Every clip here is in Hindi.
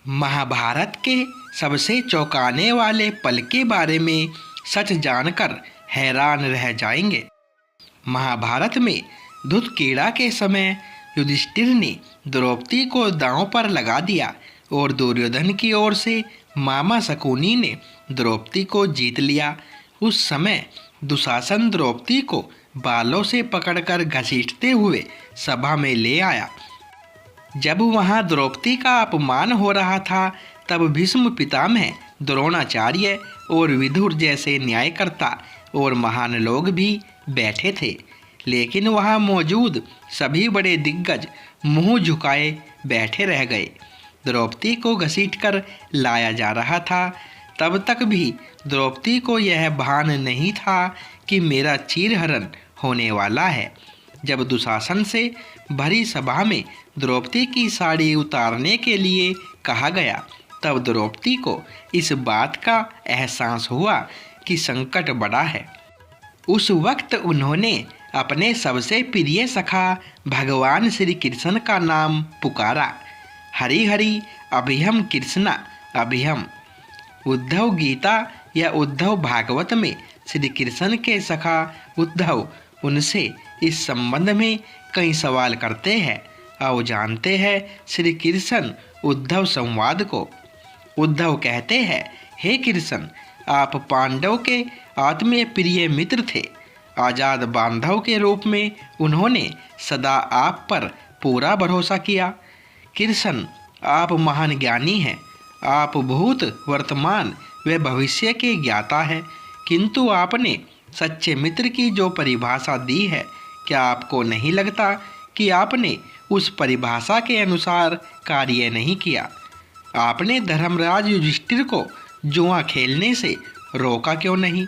महाभारत के सबसे चौंकाने वाले पल के बारे में सच जानकर हैरान रह जाएंगे। महाभारत में धुतखेड़ा के समय युधिष्ठिर ने द्रौपदी को दांव पर लगा दिया और दुर्योधन की ओर से मामा शकुनी ने द्रौपदी को जीत लिया। उस समय दुशासन द्रौपदी को बालों से पकड़कर घसीटते हुए सभा में ले आया। जब वहां द्रौपदी का अपमान हो रहा था, तब भीष्म पितामह, द्रोणाचार्य और विदुर जैसे न्यायकर्ता और महान लोग भी बैठे थे। लेकिन वहां मौजूद सभी बड़े दिग्गज मुंह झुकाए बैठे रह गए। द्रौपदी को घसीटकर लाया जा रहा था। तब तक भी द्रौपदी को यह भान नहीं था कि मेरा चीरहरण होने वाला है। जब दुशासन से भरी सभा में द्रौपदी की साड़ी उतारने के लिए कहा गया, तब द्रौपदी को इस बात का एहसास हुआ कि संकट बड़ा है। उस वक्त उन्होंने अपने सबसे प्रिय सखा भगवान श्री कृष्ण का नाम पुकारा। हरि हरि अभयम कृष्णा अभयम। उद्धव गीता या उद्धव भागवत में श्री कृष्ण के सखा उद्धव उनसे इस संबंध में कई सवाल करते हैं। आओ जानते हैं श्री कृष्ण उद्धव संवाद को। उद्धव कहते हैं, हे कृष्ण, आप पांडव के आत्मीय प्रिय मित्र थे। आजाद बांधव के रूप में उन्होंने सदा आप पर पूरा भरोसा किया। कृष्ण, आप महान ज्ञानी हैं। आप भूत, वर्तमान व भविष्य के ज्ञाता हैं, किंतु आपने सच्चे मित्र की जो परिभाषा दी है, क्या आपको नहीं लगता कि आपने उस परिभाषा के अनुसार कार्य नहीं किया? आपने धर्मराज युधिष्ठिर को जुआ खेलने से रोका क्यों नहीं?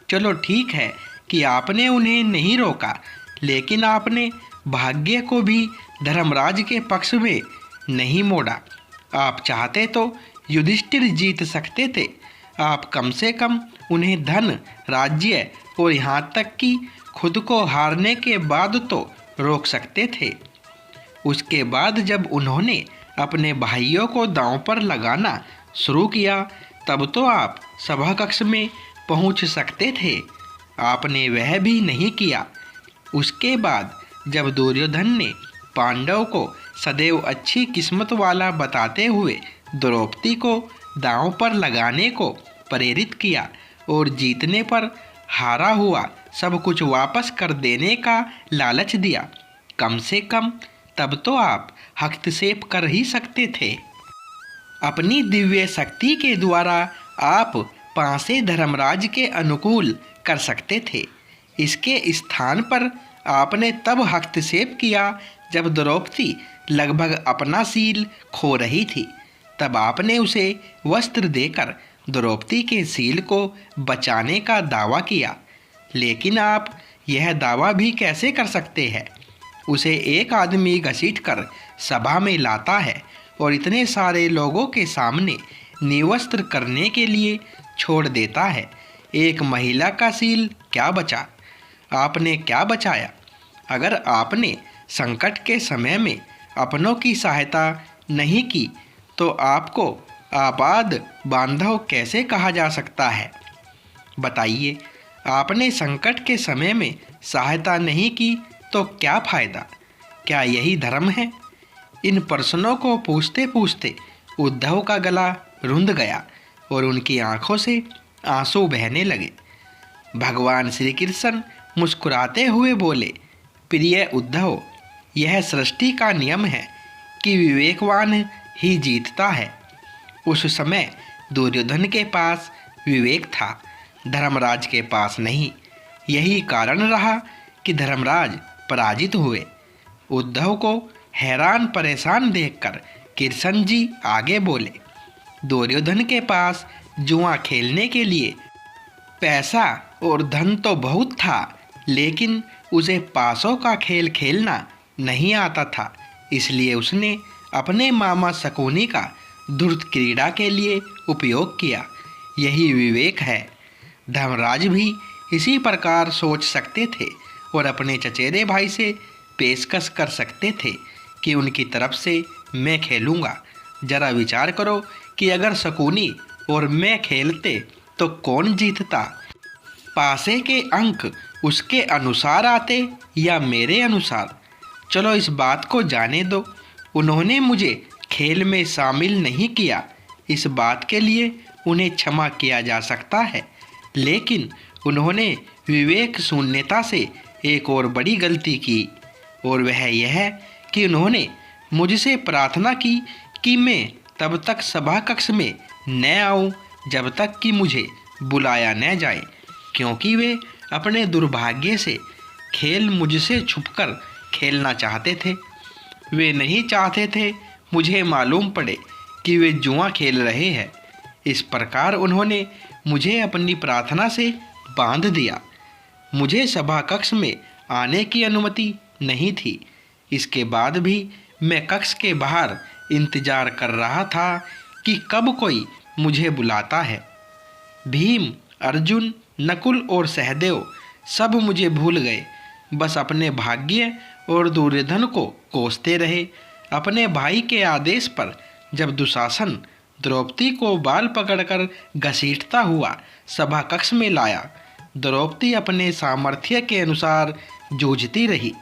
चलो ठीक है कि आपने उन्हें नहीं रोका, लेकिन आपने भाग्य को भी धर्मराज के पक्ष में नहीं मोड़ा। आप चाहते तो युधिष्ठिर जीत सकते थे। आप कम से कम उन्हें धन, राज्य और यहाँ तक कि खुद को हारने के बाद तो रोक सकते थे। उसके बाद जब उन्होंने अपने भाइयों को दांव पर लगाना शुरू किया, तब तो आप सभा कक्ष में पहुंच सकते थे। आपने वह भी नहीं किया। उसके बाद जब दुर्योधन ने पांडव को सदैव अच्छी किस्मत वाला बताते हुए द्रौपदी को दांव पर लगाने को प्रेरित किया और जीतने पर हारा हुआ सब कुछ वापस कर देने का लालच दिया, कम से कम तब तो आप हस्तक्षेप कर ही सकते थे। अपनी दिव्य शक्ति के द्वारा आप पासे धर्मराज के अनुकूल कर सकते थे। इसके स्थान पर आपने तब हस्तक्षेप किया जब द्रौपदी लगभग अपना सील खो रही थी। तब आपने उसे वस्त्र देकर द्रौपदी के सील को बचाने का दावा किया। लेकिन आप यह दावा भी कैसे कर सकते हैं? उसे एक आदमी घसीटकर सभा में लाता है और इतने सारे लोगों के सामने निवस्त्र करने के लिए छोड़ देता है। एक महिला का सील क्या बचा? आपने क्या बचाया? अगर आपने संकट के समय में अपनों की सहायता नहीं की, तो आपको आबाद बांधव कैसे कहा जा सकता है? बताइए, आपने संकट के समय में सहायता नहीं की तो क्या फायदा? क्या यही धर्म है? इन प्रश्नों को पूछते पूछते उद्धव का गला रुंध गया और उनकी आंखों से आंसू बहने लगे। भगवान श्री कृष्ण मुस्कुराते हुए बोले, प्रिय उद्धव, यह सृष्टि का नियम है कि विवेकवान ही जीतता है। उस समय दुर्योधन के पास विवेक था, धर्मराज के पास नहीं। यही कारण रहा कि धर्मराज पराजित हुए। उद्धव को हैरान परेशान देखकर कृष्ण जी आगे बोले, दुर्योधन के पास जुआ खेलने के लिए पैसा और धन तो बहुत था, लेकिन उसे पासों का खेल खेलना नहीं आता था। इसलिए उसने अपने मामा शकुनी का धूर्त क्रीड़ा के लिए उपयोग किया। यही विवेक है। धर्मराज भी इसी प्रकार सोच सकते थे और अपने चचेरे भाई से पेशकश कर सकते थे कि उनकी तरफ से मैं खेलूँगा, जरा विचार करो कि अगर शकुनी और मैं खेलते तो कौन जीतता। पासे के अंक उसके अनुसार आते या मेरे अनुसार। चलो इस बात को जाने दो, उन्होंने मुझे खेल में शामिल नहीं किया, इस बात के लिए उन्हें क्षमा किया जा सकता है। लेकिन उन्होंने विवेक शून्यता से एक और बड़ी गलती की, और वह यह कि उन्होंने मुझसे प्रार्थना की कि मैं तब तक सभा कक्ष में न आऊं जब तक कि मुझे बुलाया न जाए, क्योंकि वे अपने दुर्भाग्य से खेल मुझसे छुपकर खेलना चाहते थे। वे नहीं चाहते थे मुझे मालूम पड़े कि वे जुआ खेल रहे हैं। इस प्रकार उन्होंने मुझे अपनी प्रार्थना से बांध दिया। मुझे सभा कक्ष में आने की अनुमति नहीं थी। इसके बाद भी मैं कक्ष के बाहर इंतजार कर रहा था कि कब कोई मुझे बुलाता है। भीम, अर्जुन, नकुल और सहदेव सब मुझे भूल गए, बस अपने भाग्य और दुर्योधन को कोसते रहे। अपने भाई के आदेश पर जब दुशासन द्रौपदी को बाल पकड़कर घसीटता हुआ सभा कक्ष में लाया, द्रौपदी अपने सामर्थ्य के अनुसार जूझती रही,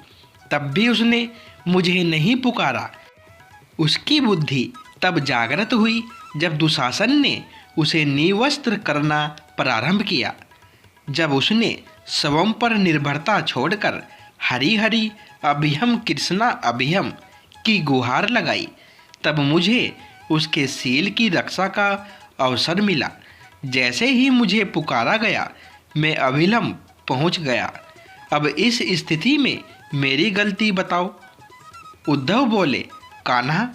तब भी उसने मुझे नहीं पुकारा। उसकी बुद्धि तब जागृत हुई जब दुशासन ने उसे निवस्त्र करना प्रारंभ किया। जब उसने स्वयं पर निर्भरता छोड़कर हरि हरि अभयम कृष्णा अभयम की गुहार लगाई, तब मुझे उसके सील की रक्षा का अवसर मिला। जैसे ही मुझे पुकारा गया, मैं अविलंब पहुंच गया। अब इस स्थिति में मेरी गलती बताओ। उद्धव बोले, कान्हा,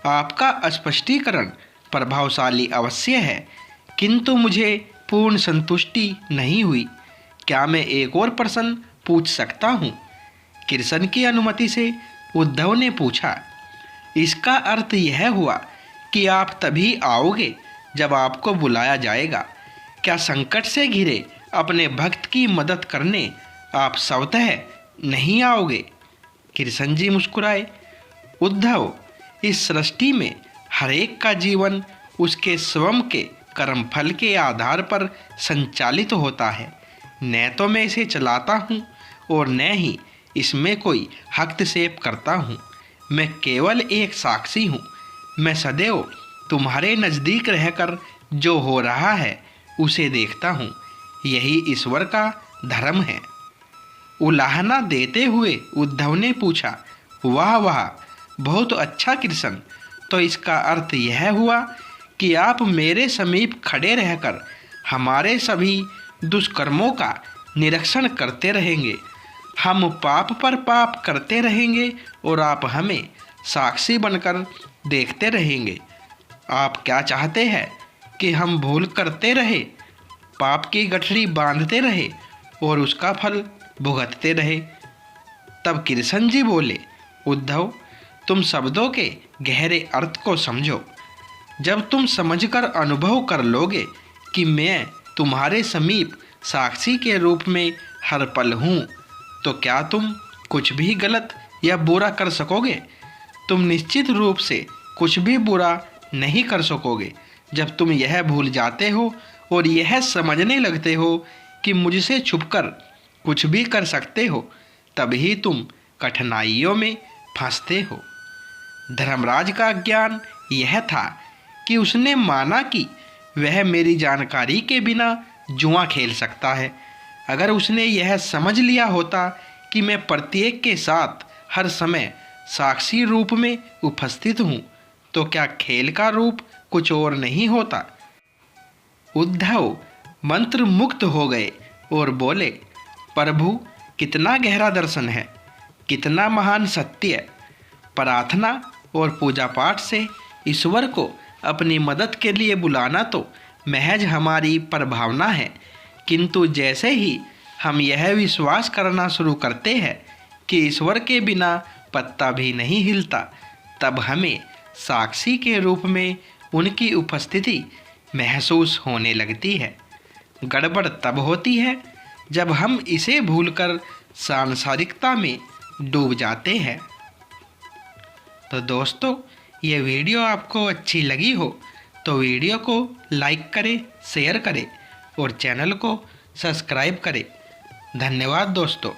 आपका स्पष्टीकरण प्रभावशाली अवश्य है, किंतु मुझे पूर्ण संतुष्टि नहीं हुई। क्या मैं एक और प्रश्न पूछ सकता हूँ? कृष्ण की अनुमति से उद्धव ने पूछा। इसका अर्थ यह हुआ कि आप तभी आओगे जब आपको बुलाया जाएगा। क्या संकट से घिरे अपने भक्त की मदद करने आप स्वतः नहीं आओगे? कृष्ण जी मुस्कुराए। उद्धव, इस सृष्टि में हर एक का जीवन उसके स्वयं के कर्मफल के आधार पर संचालित होता है। न तो मैं इसे चलाता हूँ और न ही इसमें कोई हस्तक्षेप करता हूँ। मैं केवल एक साक्षी हूँ। मैं सदैव तुम्हारे नज़दीक रहकर जो हो रहा है उसे देखता हूँ। यही ईश्वर का धर्म है। उलाहना देते हुए उद्धव ने पूछा, वाह वाह, बहुत अच्छा कृष्ण। तो इसका अर्थ यह हुआ कि आप मेरे समीप खड़े रहकर हमारे सभी दुष्कर्मों का निरीक्षण करते रहेंगे। हम पाप पर पाप करते रहेंगे और आप हमें साक्षी बनकर देखते रहेंगे। आप क्या चाहते हैं कि हम भूल करते रहे, पाप की गठरी बांधते रहे और उसका फल भुगतते रहे? तब कृष्ण जी बोले, उद्धव, तुम शब्दों के गहरे अर्थ को समझो। जब तुम समझकर अनुभव कर लोगे कि मैं तुम्हारे समीप साक्षी के रूप में हर पल हूँ, तो क्या तुम कुछ भी गलत या बुरा कर सकोगे? तुम निश्चित रूप से कुछ भी बुरा नहीं कर सकोगे। जब तुम यह भूल जाते हो और यह समझने लगते हो कि मुझसे छुपकर कुछ भी कर सकते हो, तभी तुम कठिनाइयों में फंसते हो। धर्मराज का ज्ञान यह था कि उसने माना कि वह मेरी जानकारी के बिना जुआ खेल सकता है। अगर उसने यह समझ लिया होता कि मैं प्रत्येक के साथ हर समय साक्षी रूप में उपस्थित हूँ, तो क्या खेल का रूप कुछ और नहीं होता? उद्धव मंत्र मुक्त हो गए और बोले, प्रभु, कितना गहरा दर्शन है, कितना महान सत्य। प्रार्थना और पूजा पाठ से ईश्वर को अपनी मदद के लिए बुलाना तो महज हमारी प्रभावना है, किंतु जैसे ही हम यह विश्वास करना शुरू करते हैं कि ईश्वर के बिना पत्ता भी नहीं हिलता, तब हमें साक्षी के रूप में उनकी उपस्थिति महसूस होने लगती है। गड़बड़ तब होती है जब हम इसे भूलकर सांसारिकता में डूब जाते हैं। तो दोस्तों, ये वीडियो आपको अच्छी लगी हो तो वीडियो को लाइक करें, शेयर करें और चैनल को सब्सक्राइब करें। धन्यवाद दोस्तों।